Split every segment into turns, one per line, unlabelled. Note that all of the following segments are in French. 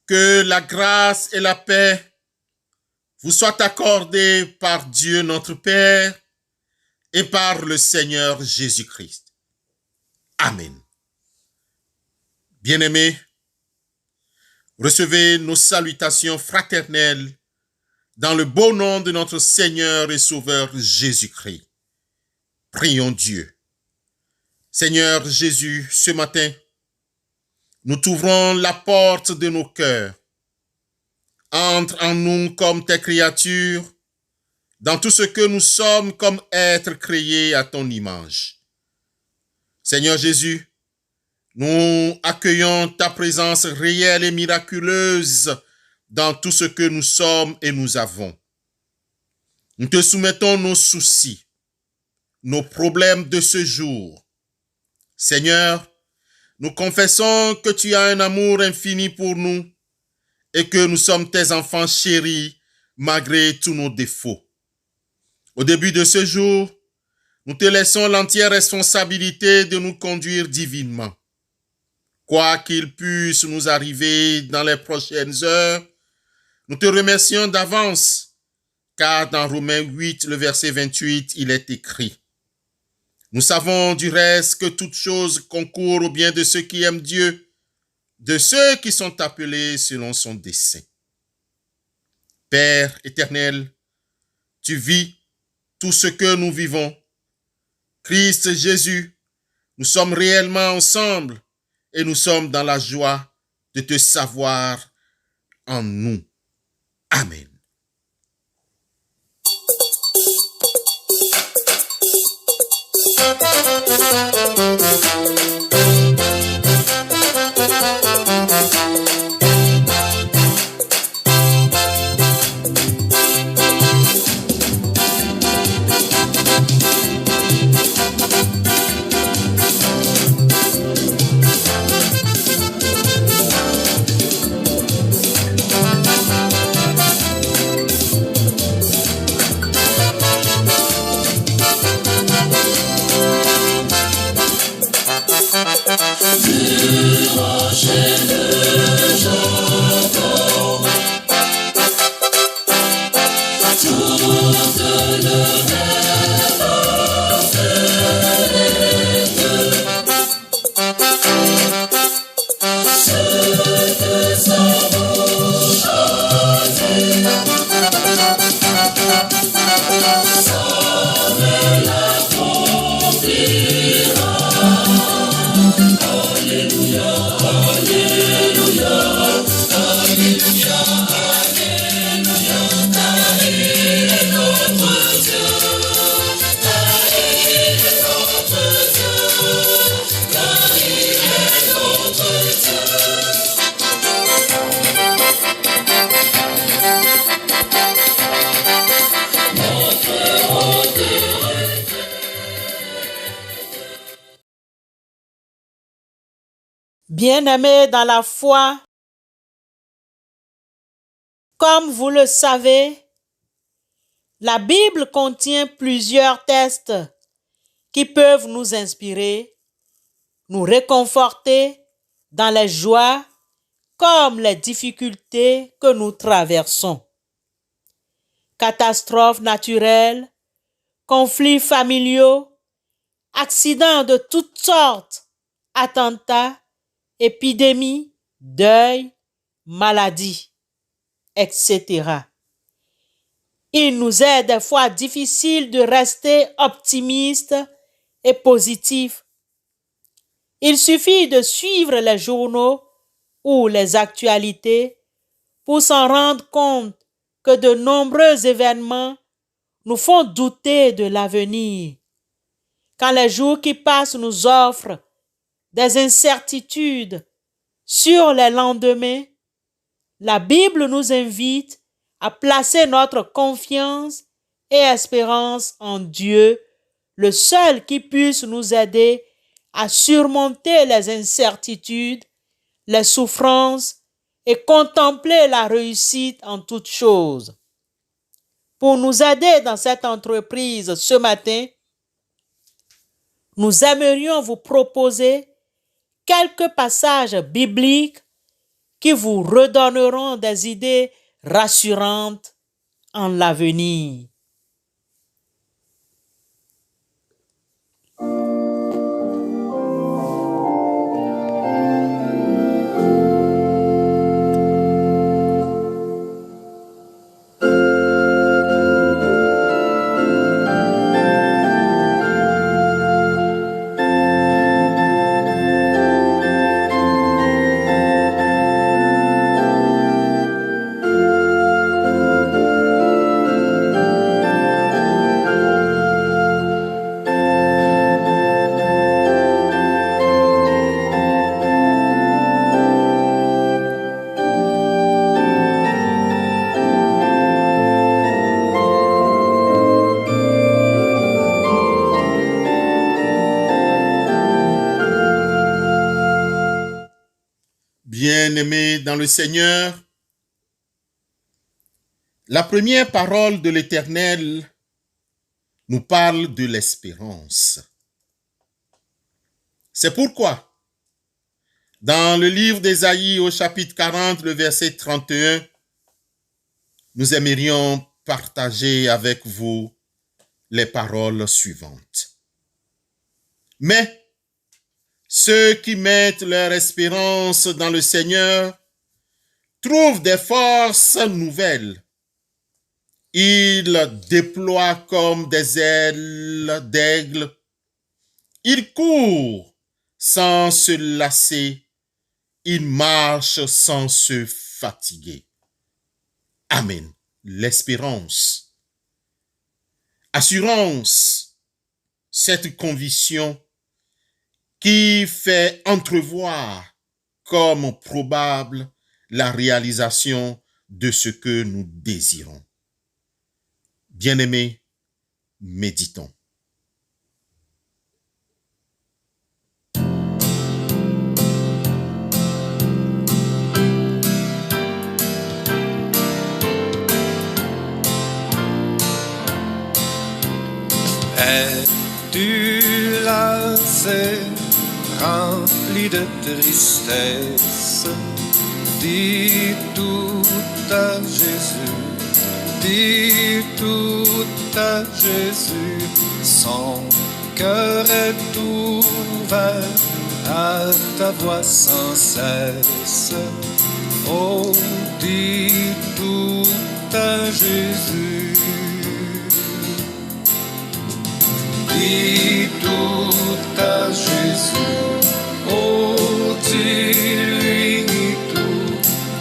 Que la grâce et la paix vous soient accordées par Dieu notre Père et par le Seigneur Jésus-Christ. Amen. Bien-aimés, recevez nos salutations fraternelles dans le beau nom de notre Seigneur et Sauveur Jésus-Christ. Prions Dieu. Seigneur Jésus, ce matin, nous t'ouvrons la porte de nos cœurs. Entre en nous comme tes créatures, dans tout ce que nous sommes comme êtres créés à ton image. Seigneur Jésus, nous accueillons ta présence réelle et miraculeuse dans tout ce que nous sommes et nous avons. Nous te soumettons nos soucis, nos problèmes de ce jour. Seigneur, nous confessons que tu as un amour infini pour nous et que nous sommes tes enfants chéris malgré tous nos défauts. Au début de ce jour, nous te laissons l'entière responsabilité de nous conduire divinement. Quoi qu'il puisse nous arriver dans les prochaines heures, nous te remercions d'avance, car dans Romains 8, le verset 28, il est écrit: nous savons du reste que toute chose concourt au bien de ceux qui aiment Dieu, de ceux qui sont appelés selon son dessein. Père éternel, tu vis tout ce que nous vivons. Christ Jésus, nous sommes réellement ensemble et nous sommes dans la joie de te savoir en nous. Amen.
Bien-aimés dans la foi, comme vous le savez, la Bible contient plusieurs textes qui peuvent nous inspirer, nous réconforter dans les joies comme les difficultés que nous traversons. Catastrophes naturelles, conflits familiaux, accidents de toutes sortes, attentats, épidémies, deuil, maladies, etc. Il nous est des fois difficile de rester optimiste et positif. Il suffit de suivre les journaux ou les actualités pour s'en rendre compte que de nombreux événements nous font douter de l'avenir. Quand les jours qui passent nous offrent des incertitudes sur les lendemains, la Bible nous invite à placer notre confiance et espérance en Dieu, le seul qui puisse nous aider à surmonter les incertitudes, les souffrances et contempler la réussite en toutes choses. Pour nous aider dans cette entreprise ce matin, nous aimerions vous proposer quelques passages bibliques qui vous redonneront des idées rassurantes en l'avenir.
Bien-aimés dans le Seigneur, la première parole de l'Éternel nous parle de l'espérance. C'est pourquoi, dans le livre d'Ésaïe au chapitre 40, le verset 31, nous aimerions partager avec vous les paroles suivantes. Mais ceux qui mettent leur espérance dans le Seigneur trouvent des forces nouvelles. Ils déploient comme des ailes d'aigle. Ils courent sans se lasser. Ils marchent sans se fatiguer. Amen. L'espérance. Assurance, cette conviction qui fait entrevoir comme probable la réalisation de ce que nous désirons. Bien-aimés, méditons.
Es-tu lassé, rempli de tristesse? Dis tout à Jésus, dis tout à Jésus. Son cœur est ouvert à ta voix sans cesse. Oh, dis tout à Jésus. Dis tout à Jésus, oh dis-lui tout,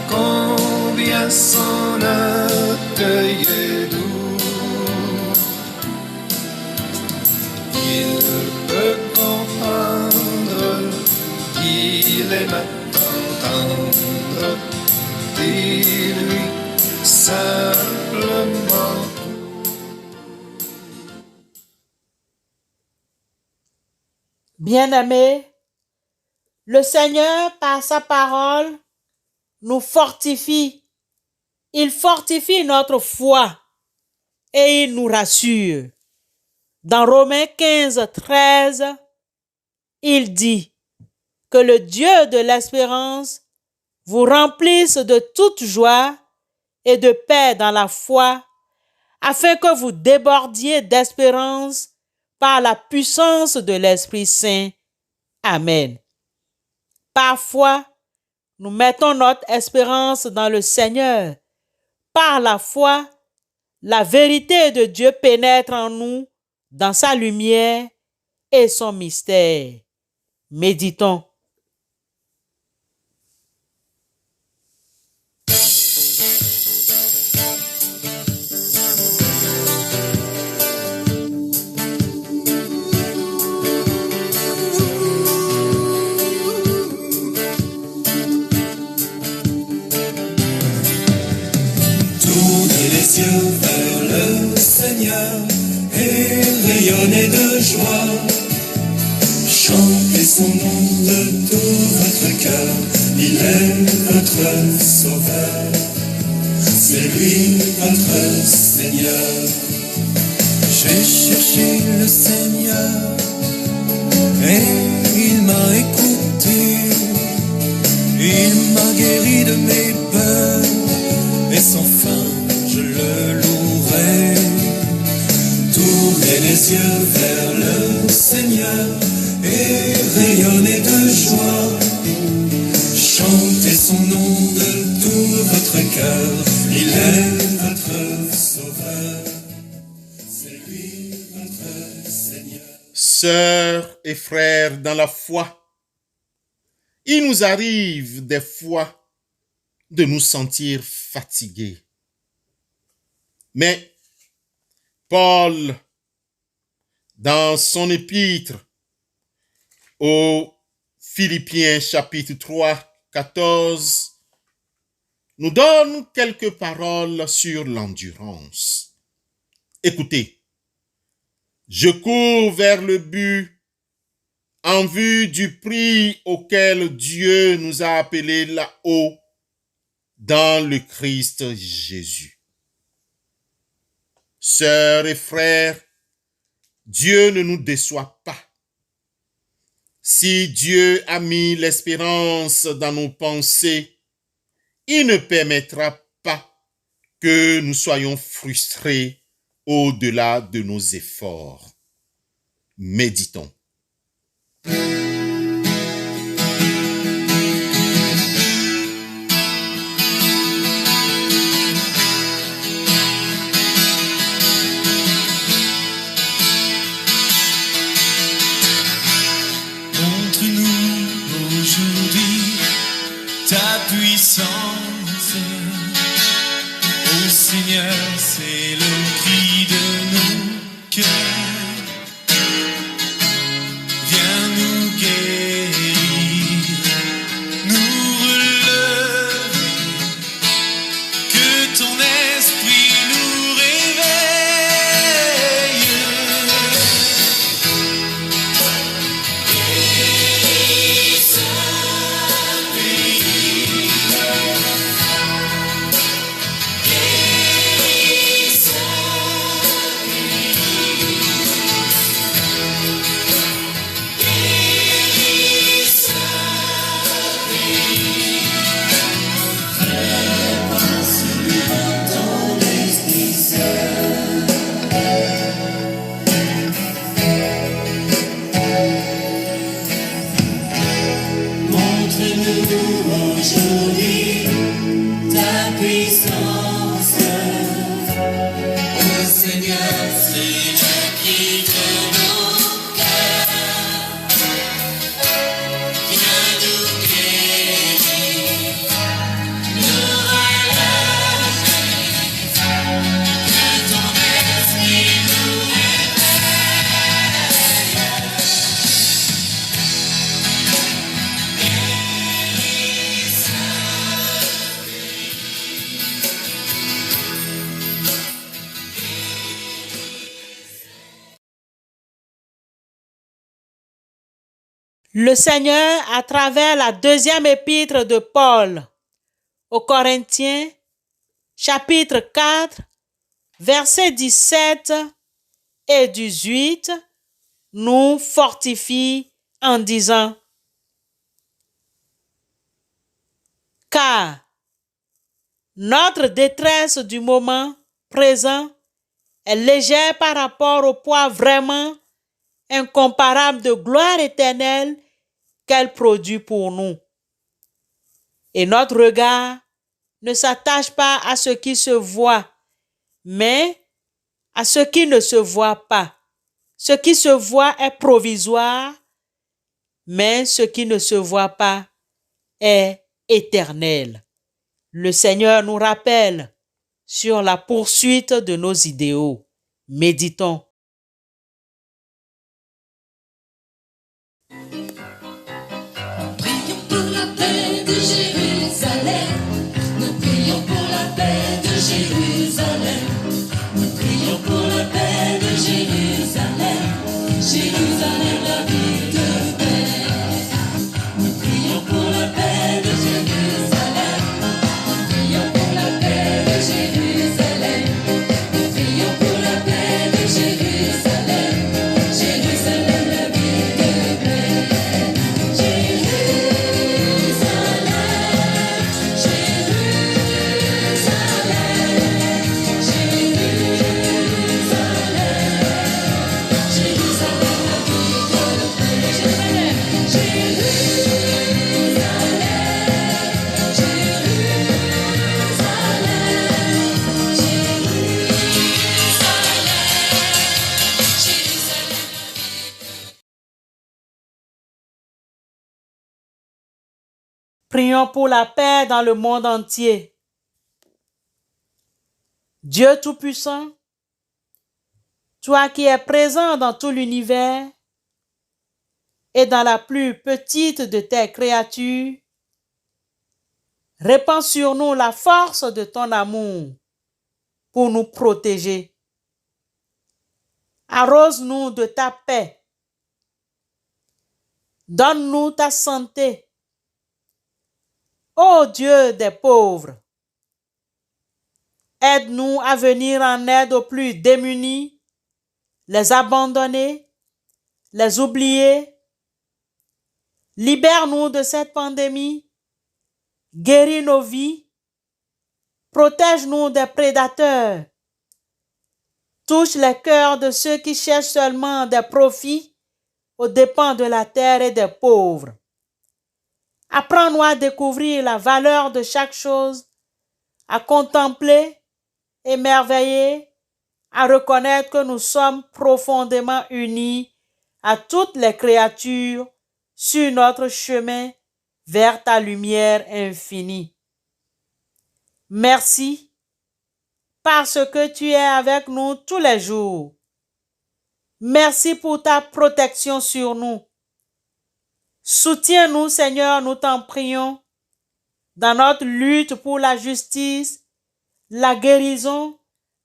combien son accueil est doux. Il peut comprendre, il aime à t'entendre, dis-lui simplement.
Bien-aimés, le Seigneur, par sa parole, nous fortifie. Il fortifie notre foi et il nous rassure. Dans Romains 15, 13, il dit que le Dieu de l'espérance vous remplisse de toute joie et de paix dans la foi, afin que vous débordiez d'espérance par la puissance de l'Esprit Saint. Amen. Parfois, nous mettons notre espérance dans le Seigneur. Par la foi, la vérité de Dieu pénètre en nous dans sa lumière et son mystère. Méditons.
Les yeux vers le Seigneur et rayonnez de joie. Chantez son nom de tout votre cœur, il est votre sauveur. C'est lui votre Seigneur. J'ai cherché le Seigneur et il m'a écouté. Il m'a guéri de mes peurs et sans fin je le louerai. Tournez les yeux vers le Seigneur et rayonnez de joie. Chantez son nom de tout votre cœur. Il est votre sauveur. C'est lui votre Seigneur.
Sœurs et frères dans la foi, il nous arrive des fois de nous sentir fatigués. Mais Paul, dans son épître aux Philippiens chapitre 3, 14, nous donne quelques paroles sur l'endurance. Écoutez, je cours vers le but en vue du prix auquel Dieu nous a appelés là-haut dans le Christ Jésus. Sœurs et frères, Dieu ne nous déçoit pas. Si Dieu a mis l'espérance dans nos pensées, il ne permettra pas que nous soyons frustrés au-delà de nos efforts. Méditons.
Montre-nous aujourd'hui ta puissance. Ô Seigneur, c'est le cri de nos cœurs. Viens nous guérir, nous relever, que ton esprit nous réveille. Aujourd'hui, ta puissance, ô Seigneur, c'est le cri de nos cœurs. Viens nous guérir, nous relever, que ton esprit nous
Le Seigneur, à travers la deuxième épître de Paul aux Corinthiens, chapitre 4, versets 17 et 18, nous fortifie en disant: car notre détresse du moment présent est légère par rapport au poids vraiment incomparable de gloire éternelle qu'elle produit pour nous. Et notre regard ne s'attache pas à ce qui se voit, mais à ce qui ne se voit pas. Ce qui se voit est provisoire, mais ce qui ne se voit pas est éternel. Le Seigneur nous rappelle sur la poursuite de nos idéaux. Méditons.
Prions pour la paix de Jérusalem. Nous prions pour la paix de Jérusalem. Nous prions pour la paix de Jérusalem. Jérusalem, la ville de paix. Nous prions pour la paix de Jérusalem. Nous prions pour la paix de Jérusalem. Nous prions pour la paix de Jérusalem.
prions pour la paix dans le monde entier. Dieu Tout-Puissant, toi qui es présent dans tout l'univers et dans la plus petite de tes créatures, répands sur nous la force de ton amour pour nous protéger. Arrose-nous de ta paix. Donne-nous ta santé. Ô Dieu des pauvres, aide-nous à venir en aide aux plus démunis, les abandonnés, les oubliés. Libère-nous de cette pandémie. Guéris nos vies. Protège-nous des prédateurs. Touche les cœurs de ceux qui cherchent seulement des profits aux dépens de la terre et des pauvres. Apprends-nous à découvrir la valeur de chaque chose, à contempler, émerveiller, à reconnaître que nous sommes profondément unis à toutes les créatures sur notre chemin vers ta lumière infinie. Merci parce que tu es avec nous tous les jours. Merci pour ta protection sur nous. Soutiens-nous, Seigneur, nous t'en prions, dans notre lutte pour la justice, la guérison,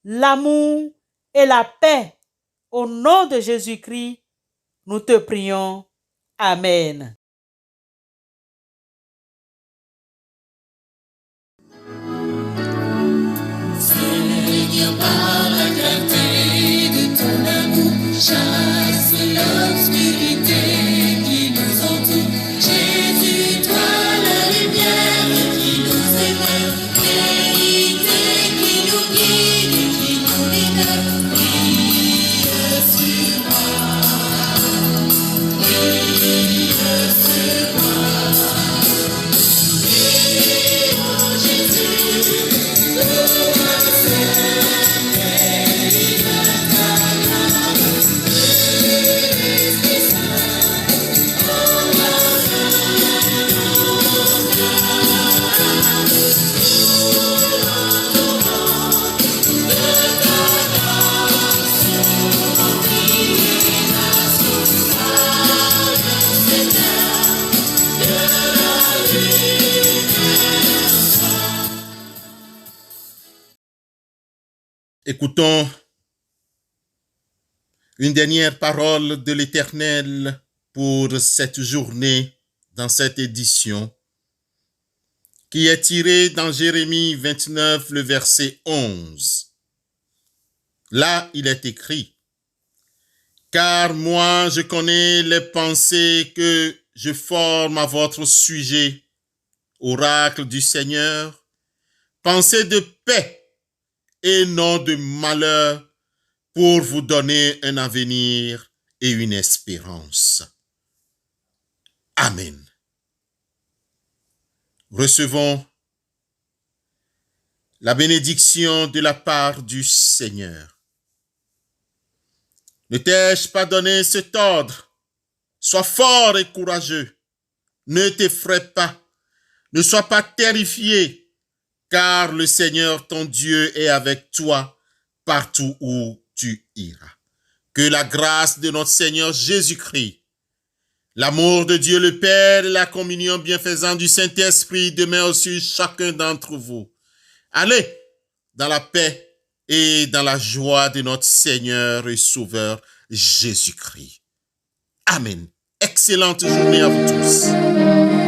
l'amour et la paix. Au nom de Jésus-Christ, nous te prions. Amen.
Seigneur, par la clarté de ton amour, chasse l'obscurité qui nous entoure. Jésus, toi la lumière qui nous éclaire, vérité qui nous guide et qui nous libère. Brille sur moi, brille sur moi. Brille, oh Jésus, pour
Écoutons une dernière parole de l'Éternel pour cette journée dans cette édition qui est tirée dans Jérémie 29, le verset 11. Là, il est écrit: « Car moi, je connais les pensées que je forme à votre sujet, oracle du Seigneur, pensées de paix et non de malheur, pour vous donner un avenir et une espérance. » Amen. Recevons la bénédiction de la part du Seigneur. Ne t'ai-je pas donné cet ordre? Sois fort et courageux. Ne t'effraie pas. Ne sois pas terrifié, car le Seigneur ton Dieu est avec toi partout où tu iras. Que la grâce de notre Seigneur Jésus-Christ, l'amour de Dieu le Père et la communion bienfaisante du Saint-Esprit demeurent sur chacun d'entre vous. Allez dans la paix et dans la joie de notre Seigneur et Sauveur Jésus-Christ. Amen. Excellente journée à vous tous.